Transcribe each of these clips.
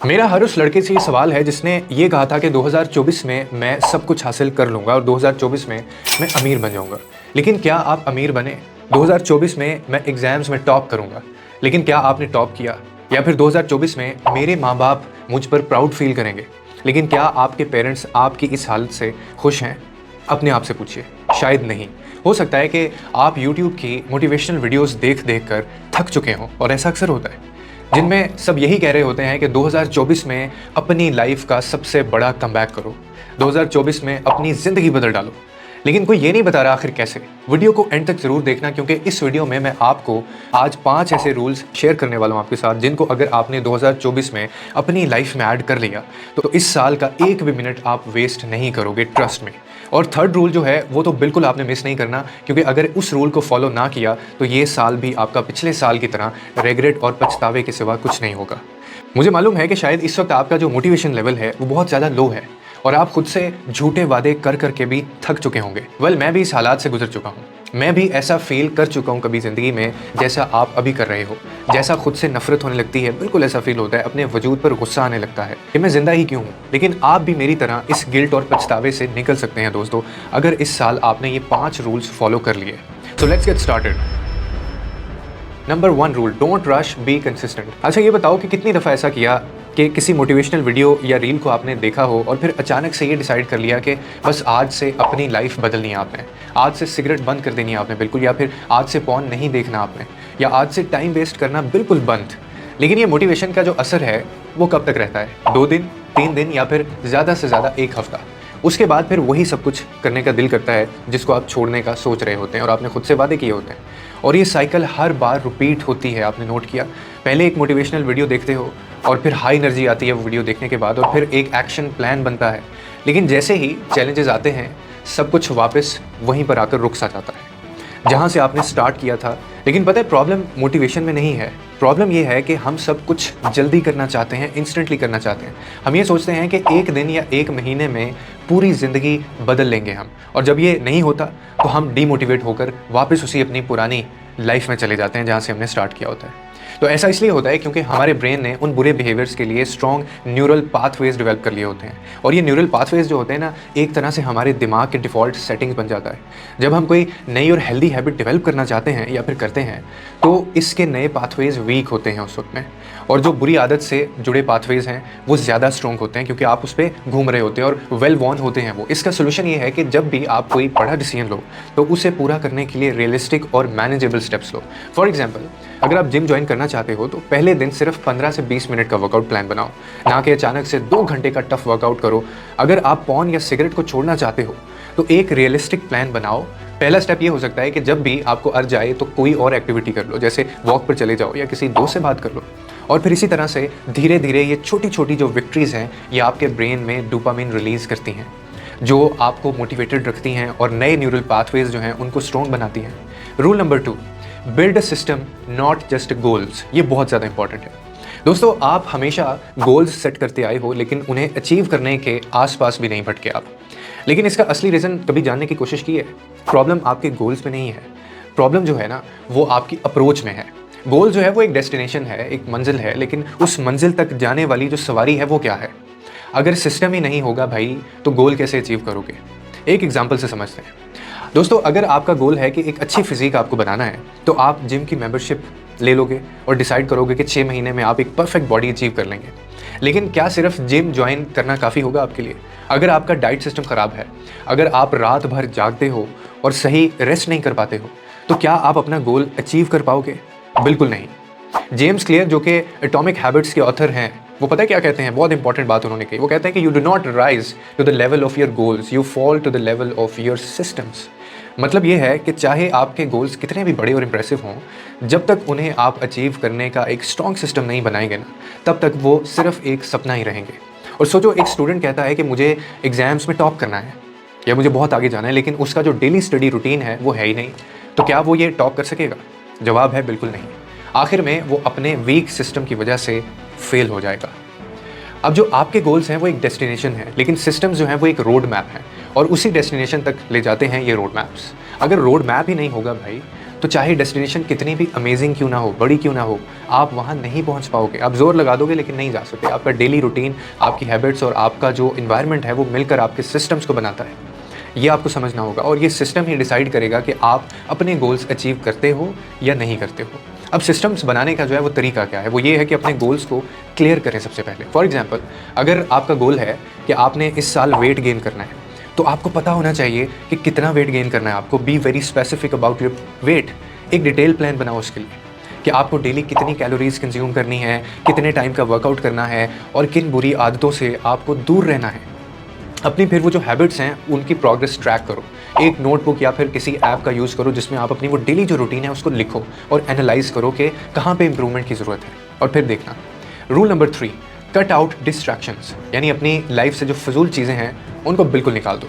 मेरा हर उस लड़के से ये सवाल है जिसने ये कहा था कि 2024 में मैं सब कुछ हासिल कर लूँगा और 2024 में मैं अमीर बन जाऊँगा। लेकिन क्या आप अमीर बने? 2024 में मैं एग्ज़ाम्स में टॉप करूँगा। लेकिन क्या आपने टॉप किया? या फिर 2024 में मेरे माँ-बाप मुझ पर प्राउड फ़ील करेंगे। लेकिन क्या आपके पेरेंट्स आपकी इस हालत से खुश हैं? अपने आप से पूछिए, शायद नहीं। हो सकता है कि आप यूट्यूब की मोटिवेशनल वीडियोज़ देख कर थक चुके हों और ऐसा अक्सर होता है, जिनमें सब यही कह रहे होते हैं कि 2024 में अपनी लाइफ का सबसे बड़ा कमबैक करो, 2024 में अपनी ज़िंदगी बदल डालो। लेकिन कोई ये नहीं बता रहा आखिर कैसे। वीडियो को एंड तक ज़रूर देखना, क्योंकि इस वीडियो में मैं आपको आज 5 ऐसे रूल्स शेयर करने वाला हूँ आपके साथ, जिनको अगर आपने 2024 में अपनी लाइफ में ऐड कर लिया तो इस साल का एक भी मिनट आप वेस्ट नहीं करोगे, ट्रस्ट में। और थर्ड रूल जो है वो तो बिल्कुल आपने मिस नहीं करना, क्योंकि अगर उस रूल को फॉलो ना किया तो ये साल भी आपका पिछले साल की तरह रेग्रेट और पछतावे के सिवा कुछ नहीं होगा। मुझे मालूम है कि शायद इस वक्त आपका जो मोटिवेशन लेवल है वो बहुत ज़्यादा लो है और आप खुद से झूठे वादे कर करके भी थक चुके होंगे। मैं भी इस हालात से गुजर चुका हूँ। मैं भी ऐसा फेल कर चुका हूँ कभी ज़िंदगी में जैसा आप अभी कर रहे हो। जैसा खुद से नफरत होने लगती है, बिल्कुल ऐसा फील होता है, अपने वजूद पर गुस्सा आने लगता है कि मैं ज़िंदा ही क्यों हूँ। लेकिन आप भी मेरी तरह इस गिल्ट और पछतावे से निकल सकते हैं दोस्तों, अगर इस साल आपने ये 5 रूल्स फॉलो कर लिए। So let's get started. Number 1 rule, don't rush, be consistent. अच्छा ये बताओ कि कितनी दफ़ा ऐसा किया कि किसी मोटिवेशनल वीडियो या रील को आपने देखा हो और फिर अचानक से ये डिसाइड कर लिया कि बस आज से अपनी लाइफ बदलनी है आपने, आज से सिगरेट बंद कर देनी है आपने बिल्कुल, या फिर आज से पॉर्न नहीं देखना आपने, या आज से टाइम वेस्ट करना बिल्कुल बंद। लेकिन ये मोटिवेशन का जो असर है वो कब तक रहता है? 2 दिन, 3 दिन, या फिर ज़्यादा से ज़्यादा 1 हफ्ता। उसके बाद फिर वही सब कुछ करने का दिल करता है जिसको आप छोड़ने का सोच रहे होते हैं और आपने खुद से वादे किए होते हैं। और ये साइकिल हर बार रिपीट होती है, आपने नोट किया? पहले एक मोटिवेशनल वीडियो देखते हो और फिर हाई एनर्जी आती है वो वीडियो देखने के बाद, और फिर एक एक्शन प्लान बनता है। लेकिन जैसे ही चैलेंजेस आते हैं सब कुछ वापस वहीं पर आकर रुक सा जाता है जहाँ से आपने स्टार्ट किया था। लेकिन पता है प्रॉब्लम मोटिवेशन में नहीं है, प्रॉब्लम ये है कि हम सब कुछ जल्दी करना चाहते हैं, इंस्टेंटली करना चाहते हैं। हम ये सोचते हैं कि एक दिन या एक महीने में पूरी ज़िंदगी बदल लेंगे हम, और जब ये नहीं होता तो हम डीमोटिवेट होकर वापस उसी अपनी पुरानी लाइफ में चले जाते हैं जहाँ से हमने स्टार्ट किया होता है। तो ऐसा इसलिए होता है क्योंकि हमारे ब्रेन ने उन बुरे बिहेवियर्स के लिए स्ट्रॉन्ग न्यूरल पाथवेज डेवलप कर लिए होते हैं, और ये न्यूरल पाथवेज जो होते हैं ना, एक तरह से हमारे दिमाग के डिफ़ॉल्ट सेटिंग्स बन जाता है। जब हम कोई नई और हेल्दी हैबिट डेवलप करना चाहते हैं या फिर करते हैं तो इसके नए पाथवेज वीक होते हैं उस वक्त में, और जो बुरी आदत से जुड़े पाथवेज हैं वो ज़्यादा स्ट्रॉन्ग होते हैं क्योंकि आप उस पर घूम रहे होते हैं और वेल वॉर्न होते हैं वो। इसका सोल्यूशन ये है कि जब भी आप कोई बड़ा डिसीजन लो तो उसे पूरा करने के लिए रियलिस्टिक और manageable steps low. For example, अगर आप जिम ज्वाइन करना चाहते हो तो पहले दिन सिर्फ 15 से 20 मिनट का वर्कआउट प्लान बनाओ, ना कि अचानक से 2 घंटे का टफ वर्कआउट करो। अगर आप पॉर्न या सिगरेट को छोड़ना चाहते हो तो एक रियलिस्टिक प्लान बनाओ। पहला स्टेप ये हो सकता है कि जब भी आपको अर्ज आए तो कोई और एक्टिविटी कर लो, जैसे वॉक पर चले जाओ या किसी दोस्त से बात कर लो। और फिर इसी तरह से धीरे धीरे ये छोटी छोटी जो विक्ट्रीज़ हैं ये आपके ब्रेन में डोपामिन रिलीज़ करती हैं, जो आपको मोटिवेटेड रखती हैं और नए न्यूरल पाथवेज जो हैं उनको स्ट्रॉन्ग बनाती हैं। Rule number 2, build a system not just goals. ये बहुत ज़्यादा इंपॉर्टेंट है दोस्तों। आप हमेशा गोल्स सेट करते आए हो लेकिन उन्हें अचीव करने के आसपास भी नहीं भटके आप। लेकिन इसका असली रीज़न कभी जानने की कोशिश की है? प्रॉब्लम आपके गोल्स में नहीं है, प्रॉब्लम जो है ना वो आपकी अप्रोच में है। गोल जो है वो एक डेस्टिनेशन है, एक मंजिल है, लेकिन उस मंजिल तक जाने वाली जो सवारी है वो क्या है? अगर सिस्टम ही नहीं होगा भाई तो गोल कैसे अचीव करोगे? एक एग्जाम्पल से समझते हैं दोस्तों। अगर आपका गोल है कि एक अच्छी फिजिक आपको बनाना है तो आप जिम की मेंबरशिप ले लोगे और डिसाइड करोगे कि 6 महीने में आप एक परफेक्ट बॉडी अचीव कर लेंगे। लेकिन क्या सिर्फ जिम ज्वाइन करना काफ़ी होगा आपके लिए? अगर आपका डाइट सिस्टम ख़राब है, अगर आप रात भर जागते हो और सही रेस्ट नहीं कर पाते हो, तो क्या आप अपना गोल अचीव कर पाओगे? बिल्कुल नहीं। जेम्स क्लियर जो कि एटॉमिक हैबिट्स के ऑथर हैं, वो पता है क्या कहते हैं? बहुत इंपॉर्टेंट बात उन्होंने कही। वो कहते हैं कि you do not rise to the level of your goals, you fall to the level of your systems. मतलब ये है कि चाहे आपके गोल्स कितने भी बड़े और इंप्रेसिव हों, जब तक उन्हें आप अचीव करने का एक स्ट्रॉन्ग सिस्टम नहीं बनाएंगे ना, तब तक वो सिर्फ एक सपना ही रहेंगे। और सोचो, एक स्टूडेंट कहता है कि मुझे एग्जाम्स में टॉप करना है या मुझे बहुत आगे जाना है, लेकिन उसका जो डेली स्टडी रूटीन है वो है ही नहीं, तो क्या वो ये टॉप कर सकेगा? जवाब है बिल्कुल नहीं। आखिर में वो अपने वीक सिस्टम की वजह से फेल हो जाएगा। अब जो आपके गोल्स हैं वो एक डेस्टिनेशन है, लेकिन सिस्टम्स जो हैं वो एक रोड मैप है, और उसी डेस्टिनेशन तक ले जाते हैं ये रोड मैप्स। अगर रोड मैप ही नहीं होगा भाई तो चाहे डेस्टिनेशन कितनी भी अमेजिंग क्यों ना हो, बड़ी क्यों ना हो, आप वहाँ नहीं पहुँच पाओगे। आप ज़ोर लगा दोगे लेकिन नहीं जा सकते। आपका डेली रूटीन, आपकी हैबिट्स और आपका जो इन्वायरमेंट है वो मिलकर आपके सिस्टम्स को बनाता है। ये आपको समझना होगा और ये सिस्टम ही डिसाइड करेगा कि आप अपने गोल्स अचीव करते हो या नहीं करते हो। अब सिस्टम्स बनाने का जो है वो तरीका क्या है, वो ये है कि अपने गोल्स को क्लियर करें सबसे पहले। फॉर एग्जांपल, अगर आपका गोल है कि आपने इस साल वेट गेन करना है, तो आपको पता होना चाहिए कि कितना वेट गेन करना है आपको। Be very specific about your weight. एक डिटेल प्लान बनाओ उसके लिए कि आपको डेली कितनी कैलोरीज कंज्यूम करनी है, कितने टाइम का वर्कआउट करना है और किन बुरी आदतों से आपको दूर रहना है। अपनी फिर वो जो हैबिट्स हैं उनकी प्रोग्रेस ट्रैक करो। एक नोटबुक या फिर किसी ऐप का यूज़ करो जिसमें आप अपनी वो डेली जो रूटीन है उसको लिखो और एनालाइज करो कि कहाँ पे इंप्रूवमेंट की ज़रूरत है। और फिर देखना। Rule number 3, cut out distractions, यानी अपनी लाइफ से जो फजूल चीज़ें हैं उनको बिल्कुल निकाल दो।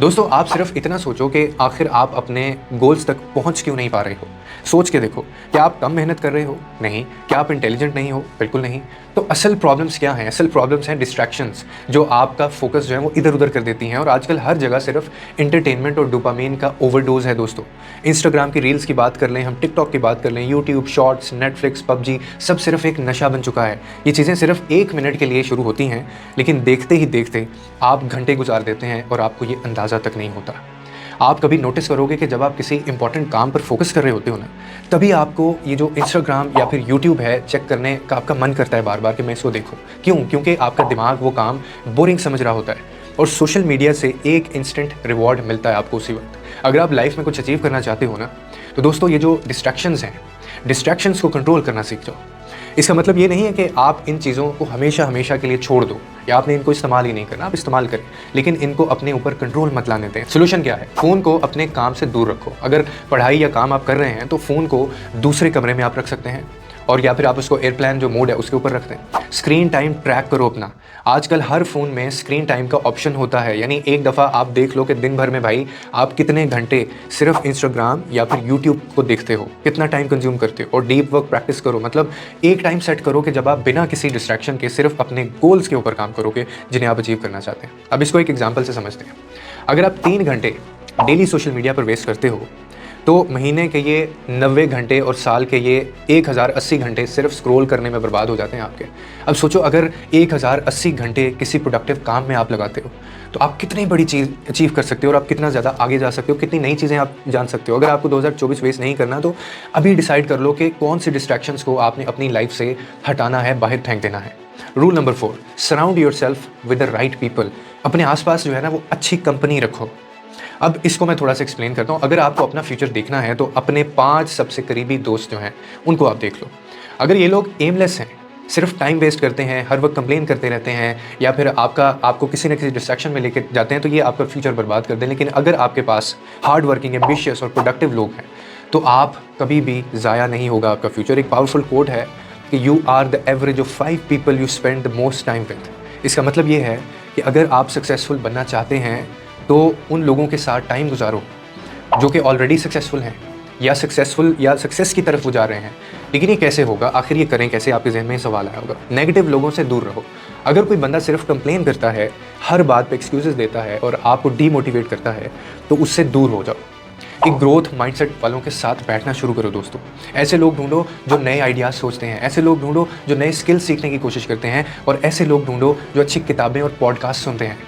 दोस्तों, आप सिर्फ इतना सोचो कि आखिर आप अपने गोल्स तक पहुंच क्यों नहीं पा रहे हो। सोच के देखो, क्या आप कम मेहनत कर रहे हो? नहीं। क्या आप इंटेलिजेंट नहीं हो? बिल्कुल नहीं। तो असल प्रॉब्लम्स क्या हैं? असल प्रॉब्लम्स हैं डिस्ट्रैक्शंस, जो आपका फोकस जो है वो इधर उधर कर देती हैं। और आजकल हर जगह सिर्फ इंटरटेनमेंट और डोपामीन का ओवरडोज है दोस्तों। इंस्टाग्राम की रील्स की बात कर लें, हम टिकटॉक की बात कर लें, यूट्यूब शॉर्ट्स, नेटफ्लिक्स, पबजी, सब सिर्फ एक नशा बन चुका है। ये चीज़ें सिर्फ 1 मिनट के लिए शुरू होती हैं, लेकिन देखते ही देखते आप घंटे गुजार देते हैं और आपको ये अंदाज़ा तक नहीं होता। आप कभी नोटिस करोगे कि जब आप किसी इंपॉर्टेंट काम पर फोकस कर रहे होते हो ना, तभी आपको ये जो इंस्टाग्राम या फिर यूट्यूब है चेक करने का आपका मन करता है बार बार कि मैं इसको देखूं। क्यों? क्योंकि आपका दिमाग वो काम बोरिंग समझ रहा होता है और सोशल मीडिया से एक इंस्टेंट रिवॉर्ड मिलता है आपको उसी वक्त। अगर आप लाइफ में कुछ अचीव करना चाहते हो ना, तो दोस्तों ये जो डिस्ट्रैक्शंस हैं, डिस्ट्रैक्शंस को कंट्रोल करना सीख जाओ। इसका मतलब ये नहीं है कि आप इन चीज़ों को हमेशा हमेशा के लिए छोड़ दो या आपने इनको इस्तेमाल ही नहीं करना। आप इस्तेमाल करें, लेकिन इनको अपने ऊपर कंट्रोल मत लाने दें। सोल्यूशन क्या है? फ़ोन को अपने काम से दूर रखो। अगर पढ़ाई या काम आप कर रहे हैं तो फ़ोन को दूसरे कमरे में आप रख सकते हैं, और या फिर आप उसको एयरप्लेन जो मोड है उसके ऊपर रख दें। स्क्रीन टाइम ट्रैक करो अपना। आजकल हर फ़ोन में स्क्रीन टाइम का ऑप्शन होता है, यानी एक दफ़ा आप देख लो कि दिन भर में भाई आप कितने घंटे सिर्फ इंस्टाग्राम या फिर यूट्यूब को देखते हो, कितना टाइम कंज्यूम करते हो। और डीप वर्क प्रैक्टिस करो, मतलब एक टाइम सेट करो कि जब आप बिना किसी डिस्ट्रैक्शन के सिर्फ अपने गोल्स के ऊपर काम करोगे जिन्हें आप अचीव करना चाहते हैं। अब इसको एक एग्जाम्पल से समझते हैं। अगर आप 3 घंटे डेली सोशल मीडिया पर वेस्ट करते हो, तो महीने के ये 90 घंटे और साल के ये 1080 घंटे सिर्फ स्क्रॉल करने में बर्बाद हो जाते हैं आपके। अब सोचो, अगर 1080 घंटे किसी प्रोडक्टिव काम में आप लगाते हो तो आप कितनी बड़ी चीज़ अचीव कर सकते हो और आप कितना ज़्यादा आगे जा सकते हो, कितनी नई चीज़ें आप जान सकते हो। अगर आपको 2024 वेस्ट नहीं करना तो अभी डिसाइड कर लो कि कौन सी डिस्ट्रैक्शंस को आपने अपनी लाइफ से हटाना है, बाहर फेंक देना है। Rule number 4, surround your self with the right people. अपने आसपास जो है ना वो अच्छी कंपनी रखो। अब इसको मैं थोड़ा सा एक्सप्लेन करता हूँ। अगर आपको अपना फ्यूचर देखना है तो अपने 5 सबसे करीबी दोस्त जो हैं उनको आप देख लो। अगर ये लोग एमलेस हैं, सिर्फ टाइम वेस्ट करते हैं, हर वक्त कंप्लेन करते रहते हैं, या फिर आपको किसी न किसी डिस्ट्रैक्शन में लेके जाते हैं, तो ये आपका फ्यूचर बर्बाद कर दें। लेकिन अगर आपके पास हार्ड वर्किंग, एम्बिशियस और प्रोडक्टिव लोग हैं तो आप कभी भी ज़ाया नहीं होगा आपका फ्यूचर। एक पावरफुल कोट है कि you are the average of 5 people you spend the most time with. इसका मतलब ये है कि अगर आप सक्सेसफुल बनना चाहते हैं तो उन लोगों के साथ टाइम गुजारो जो कि ऑलरेडी सक्सेसफुल हैं या सक्सेस की तरफ वो जा रहे हैं। लेकिन ये कैसे होगा? आखिर ये करें कैसे? आपके जहन में सवाल आया होगा। नेगेटिव लोगों से दूर रहो। अगर कोई बंदा सिर्फ कंप्लेन करता है, हर बात पे एक्सक्यूजेस देता है और आपको डीमोटिवेट करता है, तो उससे दूर हो जाओ। एक ग्रोथ माइंडसेट वालों के साथ बैठना शुरू करो दोस्तों। ऐसे लोग ढूंढो जो नए आइडियाज़ सोचते हैं, ऐसे लोग ढूंढो जो नए स्किल्स सीखने की कोशिश करते हैं, और ऐसे लोग ढूंढो जो अच्छी किताबें और पॉडकास्ट सुनते हैं।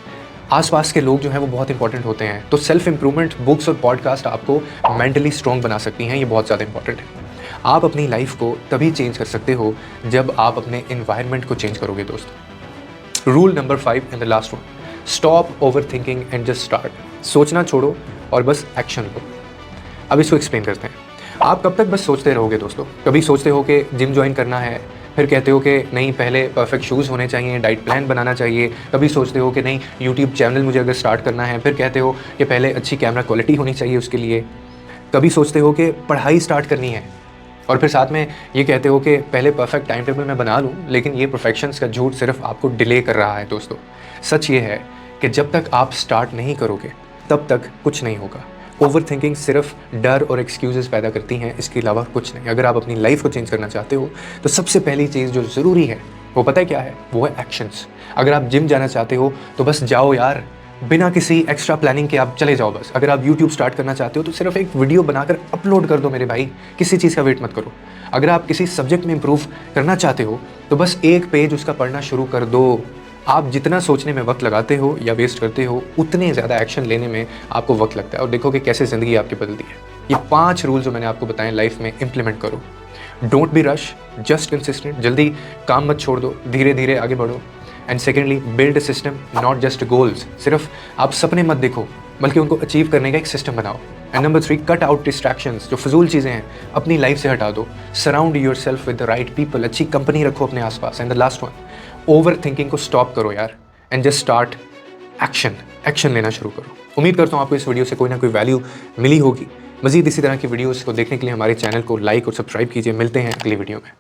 आसपास के लोग जो हैं वो बहुत इंपॉर्टेंट होते हैं। तो सेल्फ इंप्रूवमेंट बुक्स और पॉडकास्ट आपको मेंटली स्ट्रॉन्ग बना सकती हैं, ये बहुत ज़्यादा इंपॉर्टेंट है। आप अपनी लाइफ को तभी चेंज कर सकते हो जब आप अपने एनवायरनमेंट को चेंज करोगे दोस्तों। Rule number 5 and the last one, stop over thinking and just start. सोचना छोड़ो और बस एक्शन लो। अब इसको एक्सप्लेन करते हैं। आप कब तक बस सोचते रहोगे दोस्तों? कभी सोचते हो कि जिम ज्वाइन करना है, फिर कहते हो कि नहीं पहले परफेक्ट शूज़ होने चाहिए, डाइट प्लान बनाना चाहिए। कभी सोचते हो कि नहीं यूट्यूब चैनल मुझे अगर स्टार्ट करना है, फिर कहते हो कि पहले अच्छी कैमरा क्वालिटी होनी चाहिए उसके लिए। कभी सोचते हो कि पढ़ाई स्टार्ट करनी है, और फिर साथ में ये कहते हो कि पहले परफेक्ट टाइम टेबल मैं बना लूँ। लेकिन ये परफेक्शंस का झूठ सिर्फ आपको डिले कर रहा है दोस्तों। सच ये है कि जब तक आप स्टार्ट नहीं करोगे तब तक कुछ नहीं होगा। ओवर थिंकिंग सिर्फ डर और एक्सक्यूजेस पैदा करती हैं, इसके अलावा कुछ नहीं। अगर आप अपनी लाइफ को चेंज करना चाहते हो तो सबसे पहली चीज़ जो ज़रूरी है वो पता है क्या है? वो है एक्शंस। अगर आप जिम जाना चाहते हो तो बस जाओ यार, बिना किसी एक्स्ट्रा प्लानिंग के आप चले जाओ बस। अगर आप यूट्यूब स्टार्ट करना चाहते हो तो सिर्फ एक वीडियो बनाकर अपलोड कर दो मेरे भाई, किसी चीज़ का वेट मत करो। अगर आप किसी सब्जेक्ट में इंप्रूव करना चाहते हो तो बस एक पेज उसका पढ़ना शुरू कर दो। आप जितना सोचने में वक्त लगाते हो या वेस्ट करते हो, उतने ज़्यादा एक्शन लेने में आपको वक्त लगता है, और देखोगे कैसे ज़िंदगी आपकी बदलती है। ये 5 रूल जो मैंने आपको बताए लाइफ में इम्प्लीमेंट करो। Don't be rush, just consistent, जल्दी काम मत छोड़ दो, धीरे धीरे आगे बढ़ो। And secondly, build a system, not just goals. सिर्फ आप सपने मत देखो, बल्कि उनको अचीव करने का एक सिस्टम बनाओ। And number 3, cut out distractions. जो फजूल चीज़ें हैं अपनी लाइफ से हटा दो। Surround your self with the right people, अच्छी कंपनी रखो अपने आसपास। And the last one, over thinking को स्टॉप करो यार, एंड जस्ट स्टार्ट एक्शन लेना शुरू करो। उम्मीद करता हूँ आपको इस वीडियो से कोई ना कोई वैल्यू मिली होगी। मज़ीद इसी तरह की वीडियोस को देखने के लिए हमारे चैनल को लाइक और सब्सक्राइब कीजिए। मिलते हैं अगली वीडियो में।